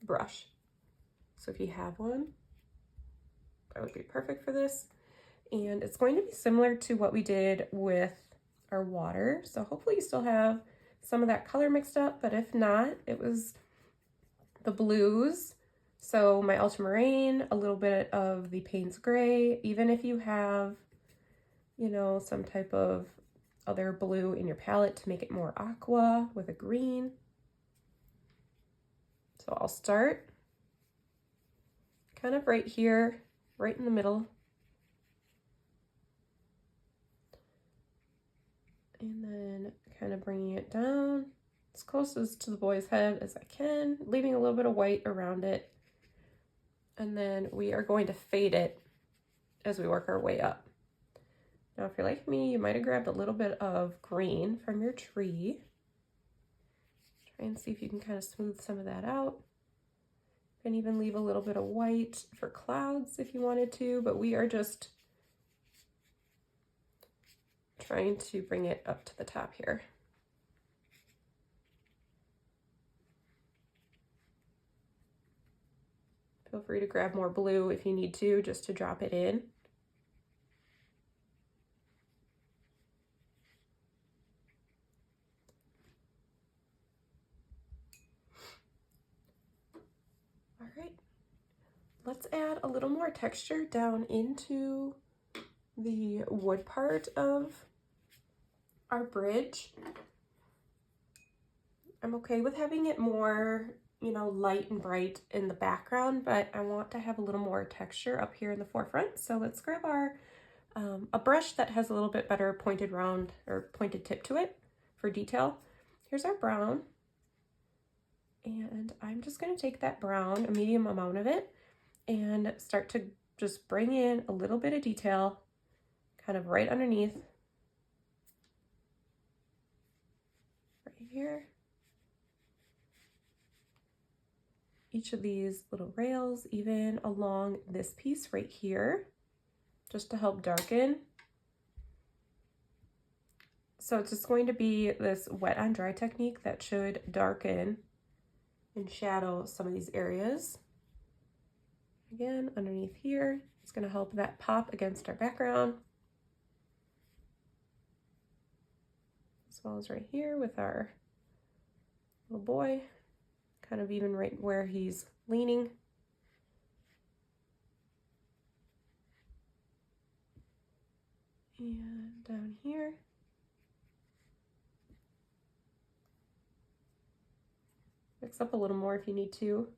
brush. So if you have one, that would be perfect for this. And it's going to be similar to what we did with our water. So hopefully you still have some of that color mixed up, but if not, it was the blues. So my ultramarine, a little bit of the Payne's gray, even if you have, you know, some type of other blue in your palette to make it more aqua with a green. So I'll start kind of right here, right in the middle. And then kind of bringing it down as closest to the boy's head as I can, leaving a little bit of white around it. And then we are going to fade it as we work our way up. Now, if you're like me, you might have grabbed a little bit of green from your tree. Try and see if you can kind of smooth some of that out. And even leave a little bit of white for clouds if you wanted to, but we are just trying to bring it up to the top here. Feel free to grab more blue if you need to, just to drop it in. All right, let's add a little more texture down into the wood part of our bridge. I'm okay with having it more, you know, light and bright in the background, but I want to have a little more texture up here in the forefront. So let's grab our a brush that has a little bit better pointed round or pointed tip to it for detail. Here's our brown. And I'm just going to take that brown, a medium amount of it, and start to just bring in a little bit of detail kind of right underneath. Right here. Each of these little rails, even along this piece right here, just to help darken. So it's just going to be this wet on dry technique that should darken and shadow some of these areas. Again, underneath here, it's going to help that pop against our background. As well as right here with our little boy, kind of even right where he's leaning. And down here. Mix up a little more if you need to.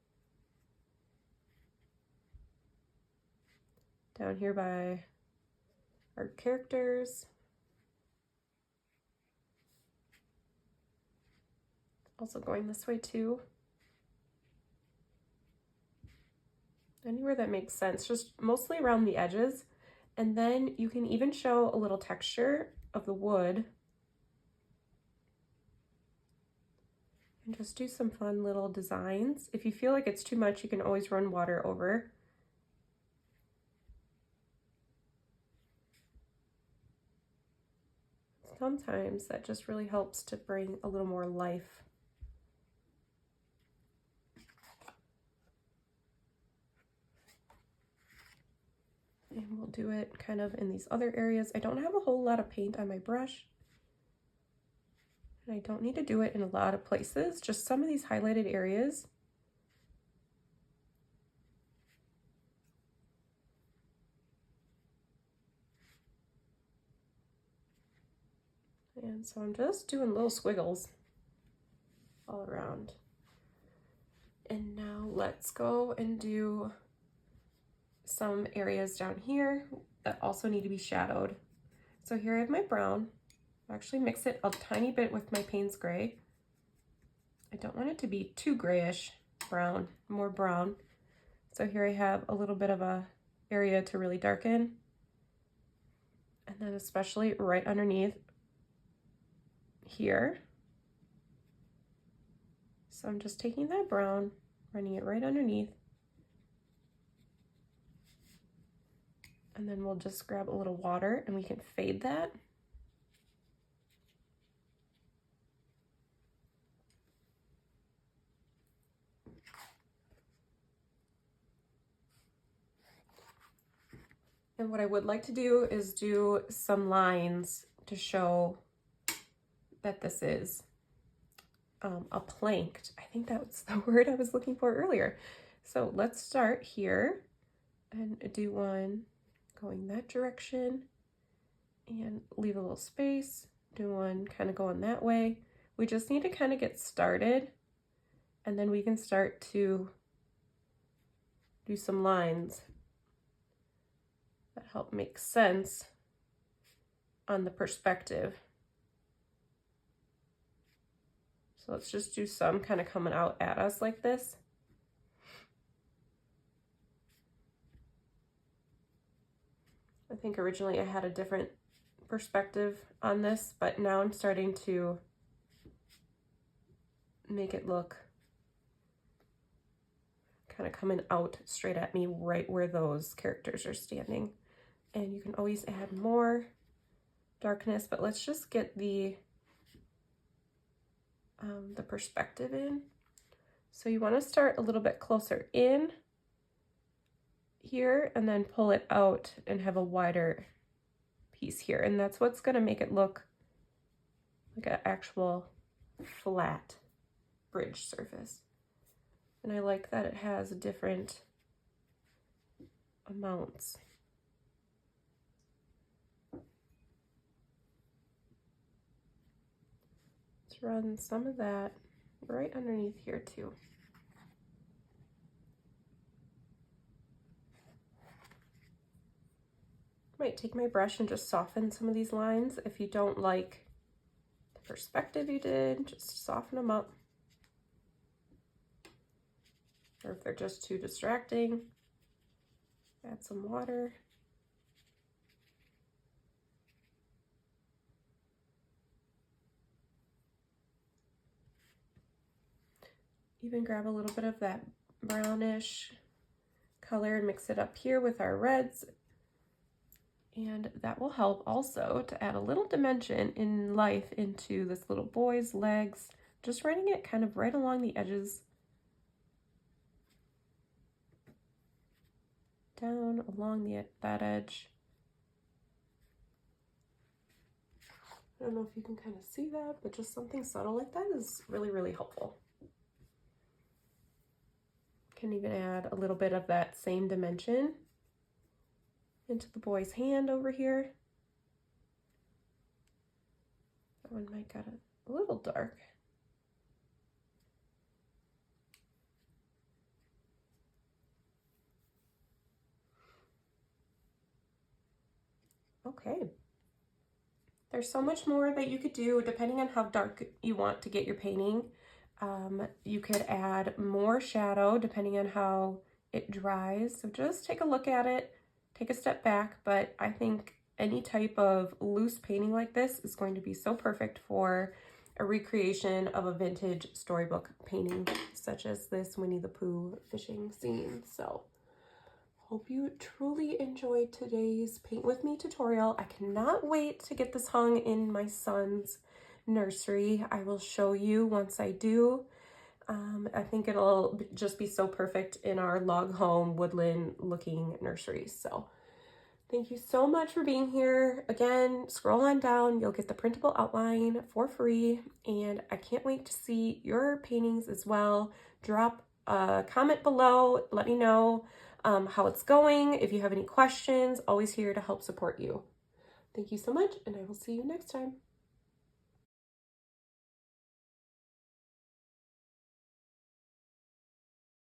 Down here by our characters. Also going this way too. Anywhere that makes sense, just mostly around the edges. And then you can even show a little texture of the wood. And just do some fun little designs. If you feel like it's too much, you can always run water over. Sometimes that just really helps to bring a little more life. And we'll do it kind of in these other areas. I don't have a whole lot of paint on my brush. And I don't need to do it in a lot of places, just some of these highlighted areas. And so I'm just doing little squiggles all around. And now let's go and do some areas down here that also need to be shadowed. So here I have my brown. I'll actually mix it a tiny bit with my Payne's gray. I don't want it to be too grayish brown, more brown. So here I have a little bit of a area to really darken. And then especially right underneath here. So I'm just taking that brown, running it right underneath. And then we'll just grab a little water and we can fade that. And what I would like to do is do some lines to show that this is a planked. I think that's the word I was looking for earlier. So let's start here and do one going that direction and leave a little space. Do one kind of going that way. We just need to kind of get started, and then we can start to do some lines that help make sense on the perspective. So let's just do some kind of coming out at us like this. I think originally I had a different perspective on this, but now I'm starting to make it look kind of coming out straight at me right where those characters are standing. And you can always add more darkness, but let's just get the perspective in. So you want to start a little bit closer in here and then pull it out and have a wider piece here. And that's what's going to make it look like an actual flat bridge surface. And I like that it has different amounts. Let's run some of that right underneath here too. Might take my brush and just soften some of these lines. If you don't like the perspective you did, just soften them up. Or if they're just too distracting, add some water. Even grab a little bit of that brownish color and mix it up here with our reds. And that will help also to add a little dimension in life into this little boy's legs, just running it kind of right along the edges, down along that edge. I don't know if you can kind of see that, but just something subtle like that is really, really helpful. Can even add a little bit of that same dimension into the boy's hand over here. That one might got a little dark. Okay. There's so much more that you could do depending on how dark you want to get your painting. You could add more shadow depending on how it dries. So just take a look at it, take a step back, but I think any type of loose painting like this is going to be so perfect for a recreation of a vintage storybook painting, such as this Winnie-the-Pooh fishing scene. So hope you truly enjoyed today's Paint With Me tutorial. I cannot wait to get this hung in my son's nursery. I will show you once I do. I think it'll just be so perfect in our log home woodland looking nursery. So thank you so much for being here. Again, scroll on down, you'll get the printable outline for free, and I can't wait to see your paintings as well. Drop a comment below, let me know how it's going. If you have any questions, always here to help support you. Thank you so much, and I will see you next time.